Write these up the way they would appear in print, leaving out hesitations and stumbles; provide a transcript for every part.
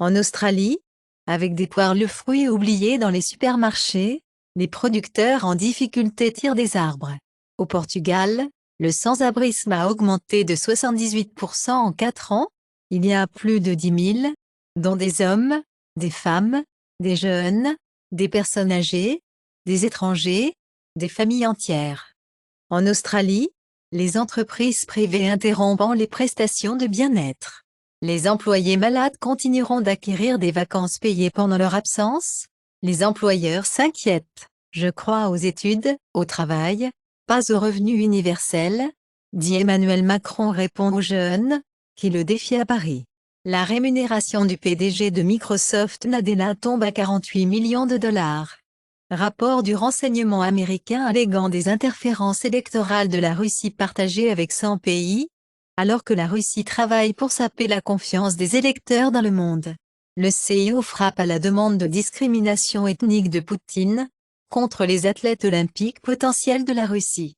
En Australie, avec des poires le fruit oublié dans les supermarchés, les producteurs en difficulté tirent des arbres. Au Portugal, le sans-abrisme a augmenté de 78% en 4 ans. Il y a plus de 10 000, dont des hommes, des femmes, des jeunes, des personnes âgées, des étrangers, des familles entières. En Australie, les entreprises privées interrompant les prestations de bien-être. Les employés malades continueront d'acquérir des vacances payées pendant leur absence. Les employeurs s'inquiètent. Je crois aux études, au travail, pas au revenu universel, dit Emmanuel Macron répond aux jeunes, qui le défient à Paris. La rémunération du PDG de Microsoft Nadella tombe à 48 millions de dollars. Rapport du renseignement américain alléguant des interférences électorales de la Russie partagées avec 100 pays, alors que la Russie travaille pour saper la confiance des électeurs dans le monde. Le CIO frappe à la demande de discrimination ethnique de Poutine, contre les athlètes olympiques potentiels de la Russie.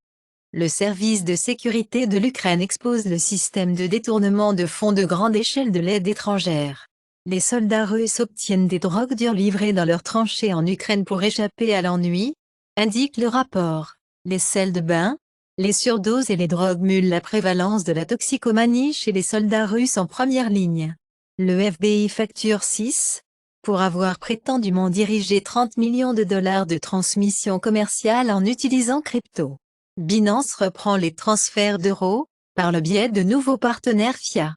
Le service de sécurité de l'Ukraine expose le système de détournement de fonds de grande échelle de l'aide étrangère. Les soldats russes obtiennent des drogues dures livrées dans leurs tranchées en Ukraine pour échapper à l'ennui, indique le rapport. Les sels de bain, les surdoses et les drogues mulent la prévalence de la toxicomanie chez les soldats russes en première ligne. Le FBI facture 6, pour avoir prétendument dirigé 30 millions de dollars de transmissions commerciales en utilisant crypto. Binance reprend les transferts d'euros, par le biais de nouveaux partenaires FIA.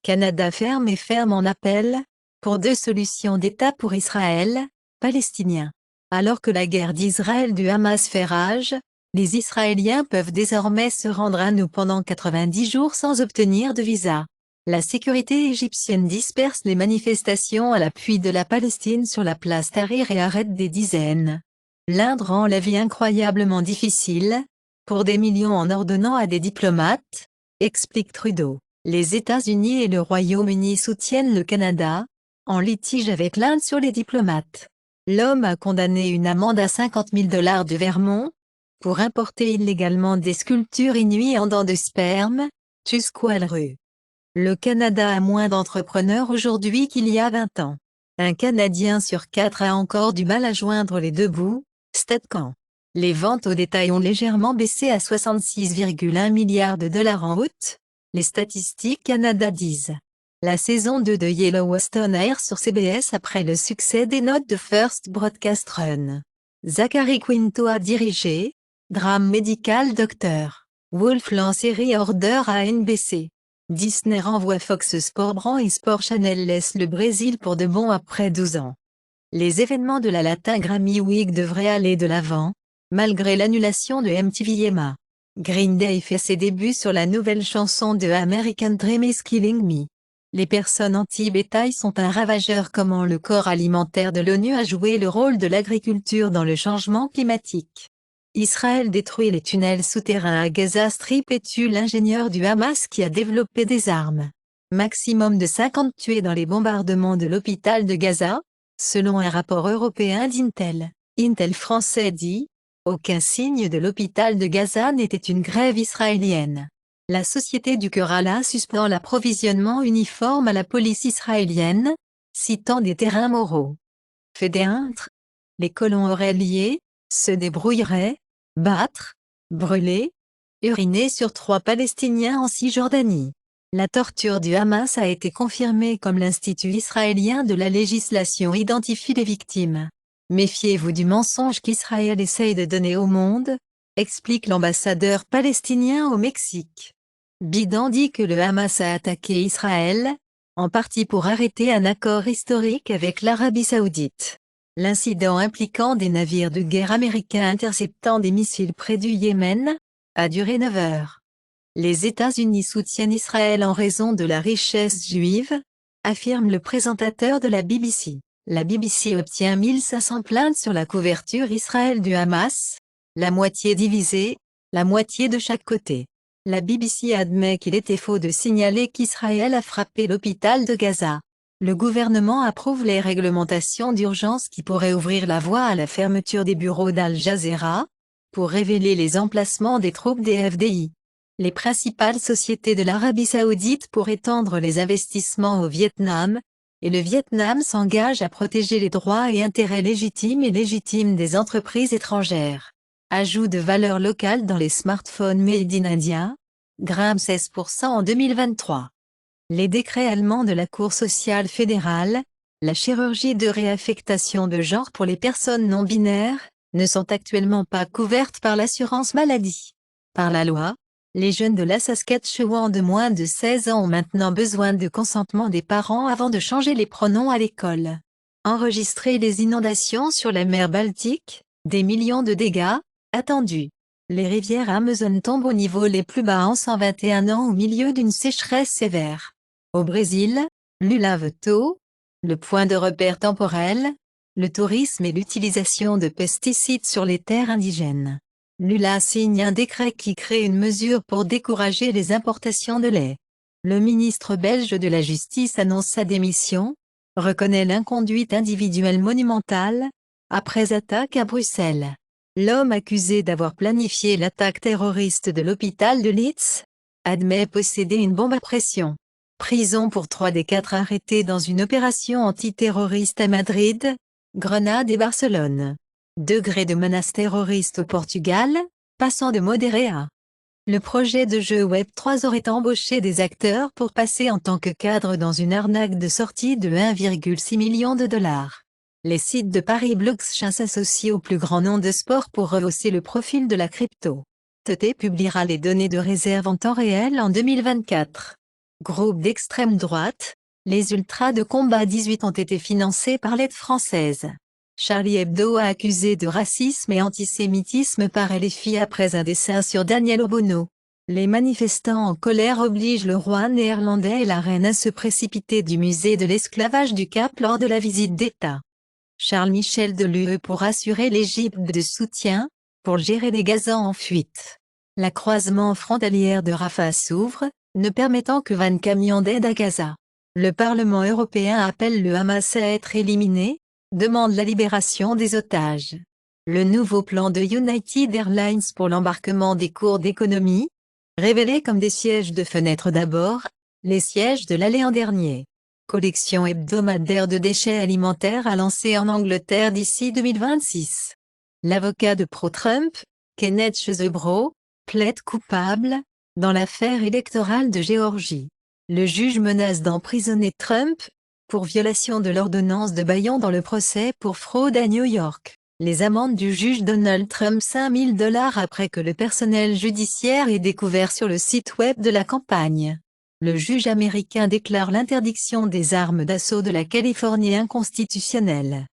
Canada ferme en appel, pour 2 solutions d'État pour Israël, Palestiniens. Alors que la guerre d'Israël du Hamas fait rage, les Israéliens peuvent désormais se rendre à nous pendant 90 jours sans obtenir de visa. La sécurité égyptienne disperse les manifestations à l'appui de la Palestine sur la place Tahrir et arrête des dizaines. L'Inde rend la vie incroyablement difficile, pour des millions en ordonnant à des diplomates, explique Trudeau. Les États-Unis et le Royaume-Uni soutiennent le Canada, en litige avec l'Inde sur les diplomates. L'homme a condamné une amende à 50 000 $ de Vermont, pour importer illégalement des sculptures inuits en dents de sperme, Tusqualru. Le Canada a moins d'entrepreneurs aujourd'hui qu'il y a 20 ans. Un Canadien sur 4 a encore du mal à joindre les deux bouts, Statcan. Les ventes au détail ont légèrement baissé à 66,1 milliards de dollars en août, les statistiques Canada disent. La saison 2 de Yellowstone air sur CBS après le succès des notes de First Broadcast Run. Zachary Quinto a dirigé, drame médical Dr. Wolf lance série Order à NBC. Disney renvoie Fox Sports Brand et Sport Channel laisse le Brésil pour de bon après 12 ans. Les événements de la Latin Grammy Week devraient aller de l'avant, malgré l'annulation de MTV EMA. Green Day fait ses débuts sur la nouvelle chanson de American Dream is Killing Me. Les personnes anti-bétail sont un ravageur. Comment le corps alimentaire de l'ONU a joué le rôle de l'agriculture dans le changement climatique. Israël détruit les tunnels souterrains à Gaza Strip et tue l'ingénieur du Hamas qui a développé des armes. Maximum de 50 tués dans les bombardements de l'hôpital de Gaza, selon un rapport européen d'Intel. Intel français dit, aucun signe de l'hôpital de Gaza n'était une grève israélienne. La Société du Cœur Allah suspend l'approvisionnement uniforme à la police israélienne, citant des terrains moraux. Fédéintre, les colons auraient lié, se débrouilleraient, battre, brûler, uriner sur 3 Palestiniens en Cisjordanie. La torture du Hamas a été confirmée comme l'Institut israélien de la législation identifie les victimes. Méfiez-vous du mensonge qu'Israël essaye de donner au monde, explique l'ambassadeur palestinien au Mexique. Biden dit que le Hamas a attaqué Israël, en partie pour arrêter un accord historique avec l'Arabie Saoudite. L'incident impliquant des navires de guerre américains interceptant des missiles près du Yémen, a duré 9 heures. Les États-Unis soutiennent Israël en raison de la richesse juive, affirme le présentateur de la BBC. La BBC obtient 1500 plaintes sur la couverture Israël du Hamas, la moitié divisée, la moitié de chaque côté. La BBC admet qu'il était faux de signaler qu'Israël a frappé l'hôpital de Gaza. Le gouvernement approuve les réglementations d'urgence qui pourraient ouvrir la voie à la fermeture des bureaux d'Al Jazeera, pour révéler les emplacements des troupes des FDI. Les principales sociétés de l'Arabie Saoudite pour étendre les investissements au Vietnam, et le Vietnam s'engage à protéger les droits et intérêts légitimes des entreprises étrangères. Ajout de valeur locale dans les smartphones Made in India, grimpe 16% en 2023. Les décrets allemands de la Cour sociale fédérale, la chirurgie de réaffectation de genre pour les personnes non binaires, ne sont actuellement pas couvertes par l'assurance maladie. Par la loi, les jeunes de la Saskatchewan de moins de 16 ans ont maintenant besoin de consentement des parents avant de changer les pronoms à l'école. Enregistrer les inondations sur la mer Baltique, des millions de dégâts, attendus. Les rivières Amazon tombent au niveau les plus bas en 121 ans au milieu d'une sécheresse sévère. Au Brésil, Lula veto, le point de repère temporel, le tourisme et l'utilisation de pesticides sur les terres indigènes. Lula signe un décret qui crée une mesure pour décourager les importations de lait. Le ministre belge de la Justice annonce sa démission, reconnaît l'inconduite individuelle monumentale, après attaque à Bruxelles. L'homme accusé d'avoir planifié l'attaque terroriste de l'hôpital de Leeds, admet posséder une bombe à pression. Prison pour 3 des 4 arrêtés dans une opération antiterroriste à Madrid, Grenade et Barcelone. Degré de menace terroriste au Portugal, passant de modéré à. Le projet de jeu Web3 aurait embauché des acteurs pour passer en tant que cadre dans une arnaque de sortie de 1,6 million de dollars. Les sites de Paris Blockchain s'associent au plus grand nom de sport pour rehausser le profil de la crypto. TT publiera les données de réserve en temps réel en 2024. Groupe d'extrême droite, les ultras de combat 18 ont été financés par l'aide française. Charlie Hebdo a accusé de racisme et antisémitisme par LFI après un dessin sur Daniel Obono. Les manifestants en colère obligent le roi néerlandais et la reine à se précipiter du musée de l'esclavage du Cap lors de la visite d'État. Charles Michel de l'UE pour assurer l'Égypte de soutien, pour gérer les Gazans en fuite. La croisement frontalière de Rafah s'ouvre, ne permettant que 20 camions d'aide à Gaza. Le Parlement européen appelle le Hamas à être éliminé, demande la libération des otages. Le nouveau plan de United Airlines pour l'embarquement des cours d'économie, révélé comme des sièges de fenêtre d'abord, les sièges de l'année en dernier. Collection hebdomadaire de déchets alimentaires à lancer en Angleterre d'ici 2026. L'avocat de pro-Trump, Kenneth Chesebro, plaide coupable, dans l'affaire électorale de Géorgie. Le juge menace d'emprisonner Trump, pour violation de l'ordonnance de Bayon dans le procès pour fraude à New York. Les amendes du juge Donald Trump $5 000 après que le personnel judiciaire ait découvert sur le site web de la campagne. Le juge américain déclare l'interdiction des armes d'assaut de la Californie inconstitutionnelle.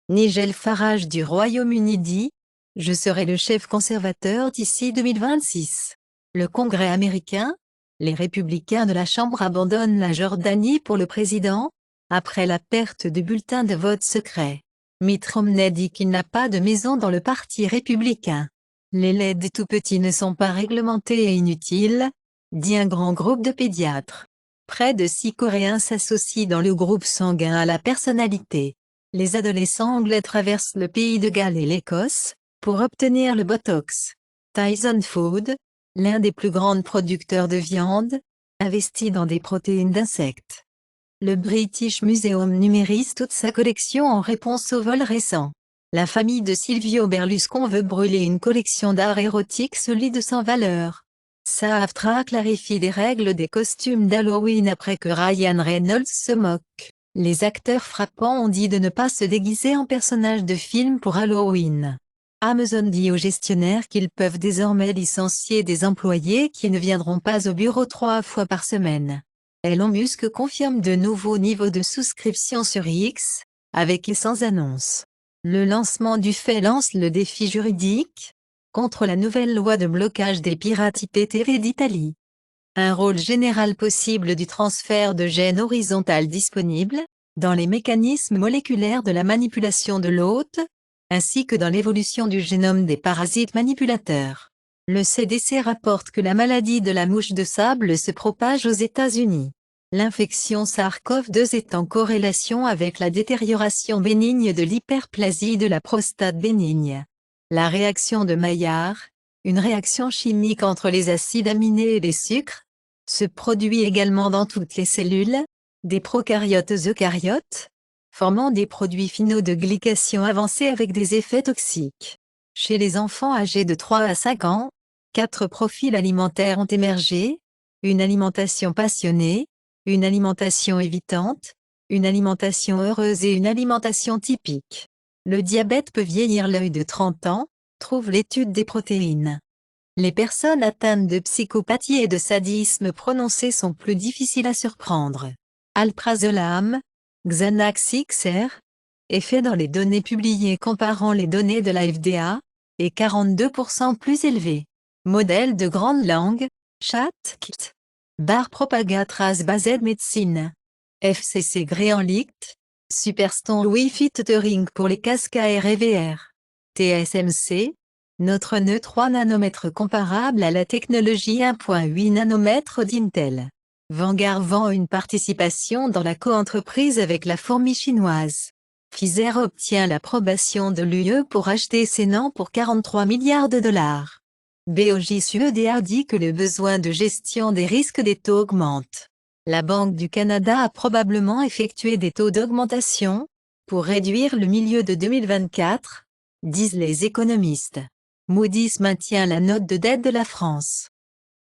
Nigel Farage du Royaume-Uni dit « Je serai le chef conservateur d'ici 2026 ». Le Congrès américain, les républicains de la Chambre abandonnent la Jordanie pour le président, après la perte de bulletins de vote secret. Mitt Romney dit qu'il n'a pas de maison dans le parti républicain. Les laits des tout-petits ne sont pas réglementés et inutiles, dit un grand groupe de pédiatres. Près de 6 Coréens s'associent dans le groupe sanguin à la personnalité. Les adolescents anglais traversent le pays de Galles et l'Écosse, pour obtenir le Botox. Tyson Food, l'un des plus grands producteurs de viande, investit dans des protéines d'insectes. Le British Museum numérise toute sa collection en réponse au vol récent. La famille de Silvio Berlusconi veut brûler une collection d'art érotique solide sans valeur. SAG-AFTRA clarifie les règles des costumes d'Halloween après que Ryan Reynolds se moque. Les acteurs frappants ont dit de ne pas se déguiser en personnages de films pour Halloween. Amazon dit aux gestionnaires qu'ils peuvent désormais licencier des employés qui ne viendront pas au bureau 3 fois par semaine. Elon Musk confirme de nouveaux niveaux de souscription sur X, avec et sans annonce. Le lancement du fait lance le défi juridique, contre la nouvelle loi de blocage des pirates IPTV d'Italie. Un rôle général possible du transfert de gènes horizontal disponible, dans les mécanismes moléculaires de la manipulation de l'hôte, ainsi que dans l'évolution du génome des parasites manipulateurs. Le CDC rapporte que la maladie de la mouche de sable se propage aux États-Unis. L'infection SARS-CoV-2 est en corrélation avec la détérioration bénigne de l'hyperplasie de la prostate bénigne. La réaction de Maillard, une réaction chimique entre les acides aminés et les sucres, se produit également dans toutes les cellules, des prokaryotes eucaryotes, formant des produits finaux de glycation avancés avec des effets toxiques. Chez les enfants âgés de 3 à 5 ans, 4 profils alimentaires ont émergé: une alimentation passionnée, une alimentation évitante, une alimentation heureuse et une alimentation typique. Le diabète peut vieillir l'œil de 30 ans, trouve l'étude des protéines. Les personnes atteintes de psychopathie et de sadisme prononcé sont plus difficiles à surprendre. Alprazolam, Xanax XR, effet dans les données publiées comparant les données de la FDA, est 42% plus élevé. Modèle de grande langue, ChatGPT. Bar Propagatrace Based Medicine. FCC Gréanlicht, Superstone Wi-Fi Tutoring pour les casques AR et VR. TSMC, notre nœud 3 nanomètres comparable à la technologie 1.8 nanomètres d'Intel. Vanguard vend une participation dans la coentreprise avec la fourmi chinoise. Pfizer obtient l'approbation de l'UE pour acheter Sénan pour 43 milliards de dollars. BOJ-UED dit que le besoin de gestion des risques des taux augmente. La Banque du Canada a probablement effectué des taux d'augmentation pour réduire le milieu de 2024, disent les économistes. Moody's maintient la note de dette de la France.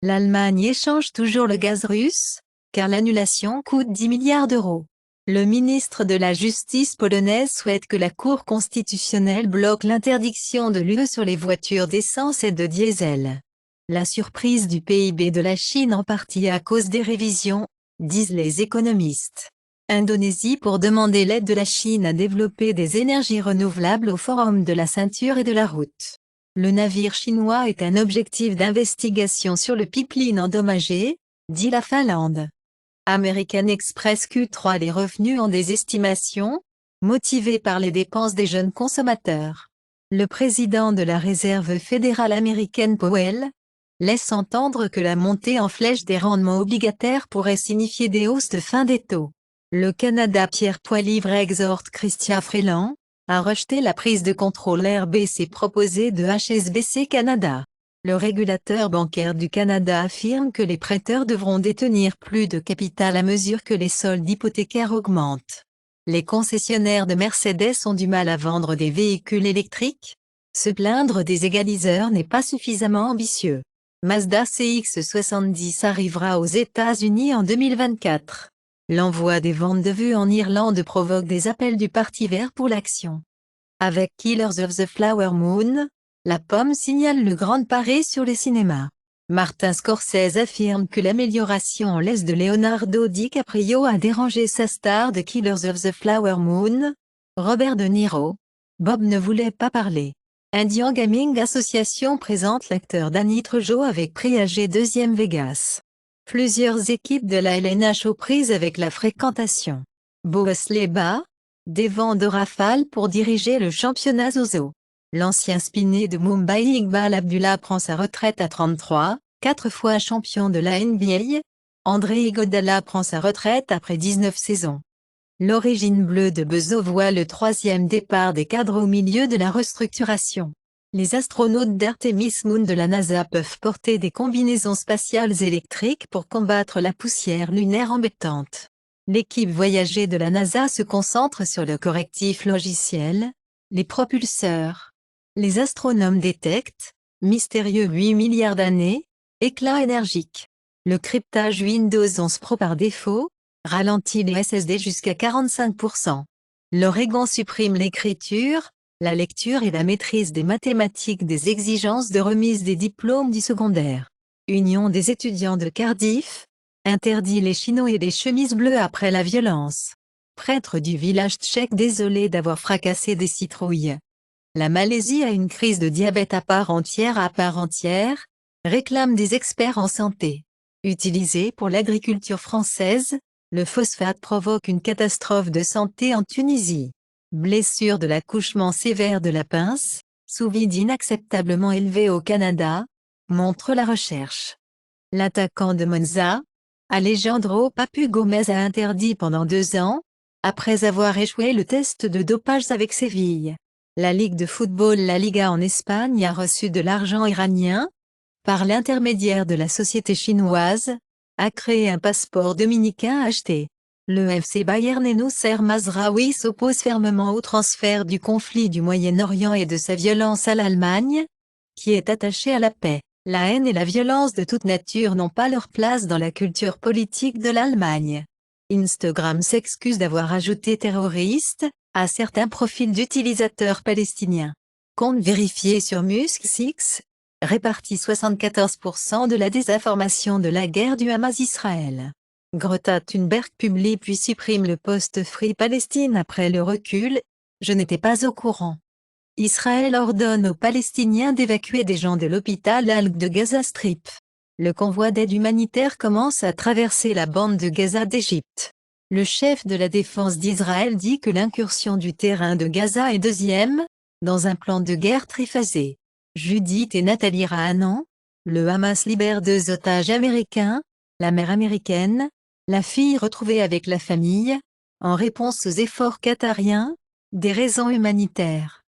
L'Allemagne échange toujours le gaz russe, car l'annulation coûte 10 milliards d'euros. Le ministre de la Justice polonaise souhaite que la Cour constitutionnelle bloque l'interdiction de l'UE sur les voitures d'essence et de diesel. La surprise du PIB de la Chine en partie à cause des révisions, disent les économistes. Indonésie pour demander l'aide de la Chine à développer des énergies renouvelables au Forum de la ceinture et de la route. Le navire chinois est un objectif d'investigation sur le pipeline endommagé, dit la Finlande. American Express Q3. Les revenus ont des estimations, motivés par les dépenses des jeunes consommateurs. Le président de la réserve fédérale américaine Powell laisse entendre que la montée en flèche des rendements obligataires pourrait signifier des hausses de fin des taux. Le Canada. Pierre Poilievre exhorte Chrystia Freeland à rejeter la prise de contrôle RBC proposée de HSBC Canada. Le régulateur bancaire du Canada affirme que les prêteurs devront détenir plus de capital à mesure que les soldes hypothécaires augmentent. Les concessionnaires de Mercedes ont du mal à vendre des véhicules électriques. Se plaindre des égaliseurs n'est pas suffisamment ambitieux. Mazda CX-70 arrivera aux États-Unis en 2024. L'envoi des ventes de vues en Irlande provoque des appels du Parti vert pour l'action. Avec Killers of the Flower Moon, la pomme signale le grand paré sur les cinémas. Martin Scorsese affirme que l'amélioration en laisse de Leonardo DiCaprio a dérangé sa star de Killers of the Flower Moon. Robert De Niro. Bob ne voulait pas parler. Indian Gaming Association présente l'acteur Danny Trejo avec prix AG 2e Vegas. Plusieurs équipes de la LNH aux prises avec la fréquentation. Boas-les-Bas, des vents de rafale pour diriger le championnat Zozo. L'ancien spinner de Mumbai Iqbal Abdullah prend sa retraite à 33, 4 fois champion de la NBA. André Iguodala prend sa retraite après 19 saisons. L'origine bleue de Bezos voit le 3e départ des cadres au milieu de la restructuration. Les astronautes d'Artemis Moon de la NASA peuvent porter des combinaisons spatiales électriques pour combattre la poussière lunaire embêtante. L'équipe voyager de la NASA se concentre sur le correctif logiciel, les propulseurs. Les astronomes détectent, mystérieux 8 milliards d'années, éclat énergique. Le cryptage Windows 11 Pro par défaut ralentit les SSD jusqu'à 45%. L'Oregon supprime l'écriture, la lecture et la maîtrise des mathématiques des exigences de remise des diplômes du secondaire. Union des étudiants de Cardiff interdit les chinos et les chemises bleues après la violence. Prêtre du village tchèque désolé d'avoir fracassé des citrouilles. La Malaisie a une crise de diabète à part entière, réclament des experts en santé. Utilisé pour l'agriculture française, le phosphate provoque une catastrophe de santé en Tunisie. Blessure de l'accouchement sévère de la pince, sous-vide inacceptablement élevé au Canada, montre la recherche. L'attaquant de Monza, Alejandro Papu Gomez a interdit pendant 2 ans, après avoir échoué le test de dopage avec Séville. La Ligue de football La Liga en Espagne a reçu de l'argent iranien, par l'intermédiaire de la société chinoise, a créé un passeport dominicain acheté. Le FC Bayern et Nousser Mazraoui s'oppose fermement au transfert du conflit du Moyen-Orient et de sa violence à l'Allemagne, qui est attachée à la paix. La haine et la violence de toute nature n'ont pas leur place dans la culture politique de l'Allemagne. Instagram s'excuse d'avoir ajouté terroriste à certains profils d'utilisateurs palestiniens. Compte vérifié sur Musk6, répartit 74% de la désinformation de la guerre du Hamas-Israël. Greta Thunberg publie puis supprime le post Free Palestine après le recul. Je n'étais pas au courant. Israël ordonne aux Palestiniens d'évacuer des gens de l'hôpital Al de Gaza Strip. Le convoi d'aide humanitaire commence à traverser la bande de Gaza d'Égypte. Le chef de la défense d'Israël dit que l'incursion du terrain de Gaza est deuxième, dans un plan de guerre triphasé. Judith et Nathalie Rahanan, le Hamas libère 2 otages américains, la mère américaine, la fille retrouvée avec la famille, en réponse aux efforts qatariens, des raisons humanitaires.